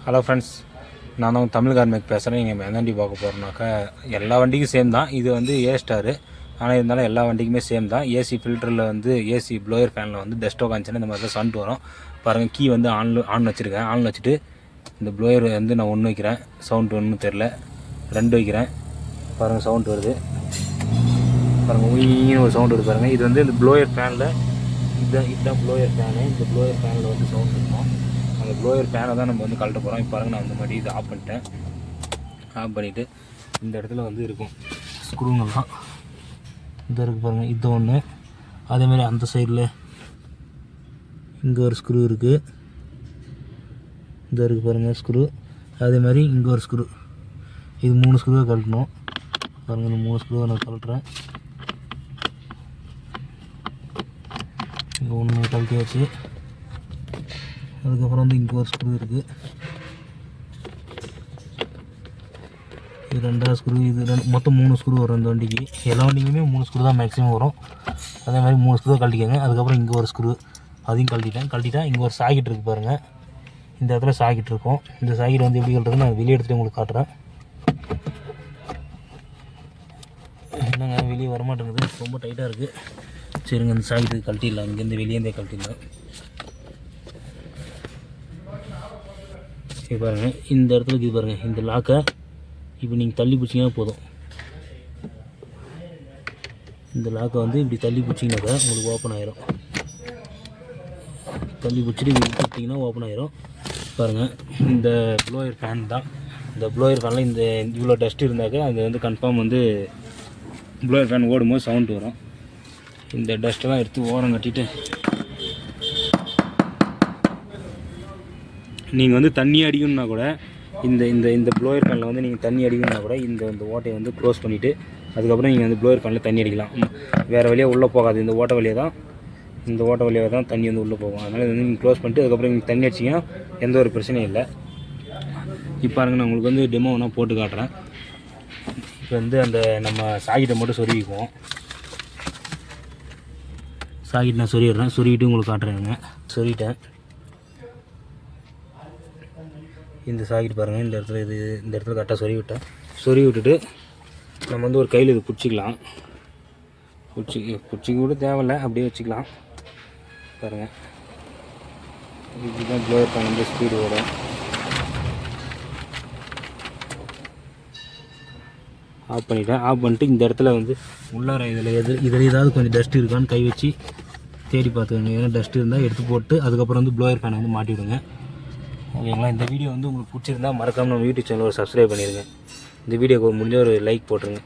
Hello friends, நான் தான் தமிழ் கார்மெக் பேசுகிறேன். நீங்கள் எந்த வண்டி பார்க்க போகிறோம்னாக்கா எல்லா வண்டிக்கும் சேம் தான். இது வந்து ஏ ஸ்டாரு, ஆனால் இருந்தாலும் எல்லா வண்டிக்குமே சேம் தான். ஏசி ஃபில்டரில் வந்து ஏசி ப்ளோயர் ஃபேனில் வந்து டஸ்ட்டோ காமிச்சுன்னா இந்த மாதிரி தான் சவுண்ட் வரும். பாருங்கள், கீ வந்து ஆன் வச்சுருக்கேன். ஆன் வச்சுட்டு இந்த ப்ளோயர் வந்து நான் 1 வைக்கிறேன். சவுண்ட் ஒன்றும் தெரில. 2 வைக்கிறேன். பாருங்கள், சவுண்ட் வருது. பாருங்கள், உயின்னு ஒரு சவுண்ட் வருது பாருங்கள். இது வந்து இந்த ப்ளோயர் ஃபேனில் இதுதான் ப்ளோயர் ஃபேனு. இந்த ப்ளோயர் ஃபேனில் வந்து சவுண்ட் இருக்கும். அந்த ப்ளோயர் ஃபேனை தான் நம்ம வந்து கழட்ட போகிறோம். இப்போ பாருங்கள், நான் இந்த மாதிரி இது ஆஃப் பண்ணிட்டேன். ஆஃப் பண்ணிவிட்டு இந்த இடத்துல வந்து இருக்கும் ஸ்க்ரூங்கள்லாம் இது இருக்குது பாருங்கள். இது ஒன்று, அதேமாதிரி அந்த சைடில் இங்கே ஒரு ஸ்க்ரூ இருக்குது. இந்த இருக்குது பாருங்கள் ஸ்க்ரூ. அதே மாதிரி இங்கே ஒரு ஸ்க்ரூ. இது 3 ஸ்க்ரூவை கழட்டணும். பாருங்கள், இந்த 3 ஸ்க்ரூவை நான் கழட்டுறேன். இங்கே 1 கழட்டியாச்சு. அதுக்கப்புறம் வந்து இங்கே ஒரு ஸ்க்ரூ இருக்குது. இது 2வது ஸ்க்ரூ. இது மொத்தம் 3 ஸ்க்ரூ வரும் இந்த வண்டிக்கு. எல்லா வண்டிக்குமே 3 ஸ்க்ரூ தான் மேக்ஸிமம் வரும். அதே மாதிரி 3 ஸ்க்ரூ கழட்டிக்கோங்க. அதுக்கப்புறம் இங்கே ஒரு ஸ்க்ரூ, அதையும் கழட்டிட்டா இங்கே ஒரு சாக்கெட் இருக்குது பாருங்கள். இந்த இடத்துல சாக்கெட் இருக்கும். இந்த சாக்கெட் வந்து எப்படி கழட்டுறதுன்னு நான் வெளியே எடுத்துகிட்டு உங்களுக்கு காட்டுறேன். என்னங்க, வெளியே வரமாட்டேங்குது, ரொம்ப டைட்டாக இருக்குது. சரிங்க, இந்த சாக்கெட்டு கழட்டிடலாம். இங்கேருந்து வெளியேந்தே கழட்டிடலாம். சரி பாருங்கள், இந்த இடத்துல இருக்குது பாருங்கள். இந்த லாக்கை இப்போ நீங்கள் தள்ளி பிடிச்சிங்கன்னா போதும். இந்த லாக்கை வந்து இப்படி தள்ளி பிடிச்சிங்கனாக்கா உங்களுக்கு ஓப்பன் ஆகிரும். தள்ளி பிடிச்சிட்டு இப்படி கொடுத்தீங்கன்னா ஓப்பன் ஆகிரும். பாருங்கள், இந்த ப்ளோயர் ஃபேன் தான். இந்த ப்ளோயர் ஃபேனில் இந்த இவ்வளோ டஸ்ட் இருந்தாக்கா அது வந்து கன்ஃபார்ம் வந்து ப்ளோயர் ஃபேன் ஓடும்போது சவுண்ட் வரும். இந்த டஸ்ட்டெல்லாம் எடுத்து ஓரம் கட்டிட்டு நீங்கள் வந்து தண்ணி அடிக்கணுன்னா கூட இந்த இந்த இந்த ப்ளோயர் ஃபேனில் வந்து நீங்கள் தண்ணி அடிக்கணுன்னா கூட இந்த ஓட்டையை வந்து க்ளோஸ் பண்ணிவிட்டு அதுக்கப்புறம் நீங்கள் வந்து ப்ளோயர் ஃபேனில் தண்ணி அடிக்கலாம். வேறு வழியாக உள்ளே போகாது. இந்த ஓட்டை வழியாக தான் தண்ணி வந்து உள்ளே போகும். அதனால் இது வந்து நீங்கள் க்ளோஸ் பண்ணிட்டு அதுக்கப்புறம் நீங்கள் தண்ணி அடிச்சிங்கன்னா எந்த ஒரு பிரச்சனையும் இல்லை. இப்போ பாருங்கள், நான் உங்களுக்கு வந்து டெமோ வேணால் போட்டு காட்டுறேன். இப்போ வந்து அந்த நம்ம சாக்கெட்டை மட்டும் சொருவிக்குவோம். சாக்கெட் நான் சொருவிட்டு உங்களுக்கு காட்டுறேங்க. சொருவிட்டேன். இந்த சாக்கெட் பாருங்கள், இந்த இடத்துல கரெக்டாக சொருவி விட்டுட்டு நம்ம வந்து ஒரு கையில் இது பிடிச்சிக்கலாம். பிடிச்சிக்க கூட தேவையில்லை, அப்படியே வச்சுக்கலாம். பாருங்கள், இதுதான் ப்ளோயர் ஃபேன் வந்து ஸ்பீடு வரும். ஆஃப் பண்ணிட்டு இந்த இடத்துல வந்து உள்ளார இதில் ஏதாவது கொஞ்சம் டஸ்ட் இருக்கான்னு கை வச்சு தேடி பார்த்துக்கோங்க. ஏன்னா டஸ்ட் இருந்தால் எடுத்து போட்டு அதுக்கப்புறம் வந்து ப்ளோயர் ஃபேனை வந்து மாட்டி விடுங்க. ஓகேங்களா? இந்த வீடியோ வந்து உங்களுக்கு பிடிச்சிருந்தா மறக்காமல் நம்ம யூடியூப் சேனல் ஒரு சப்ஸ்கிரைப் பண்ணிடுங்க. இந்த வீடியோக்கு முடிஞ்ச ஒரு லைக் போட்டுருங்க.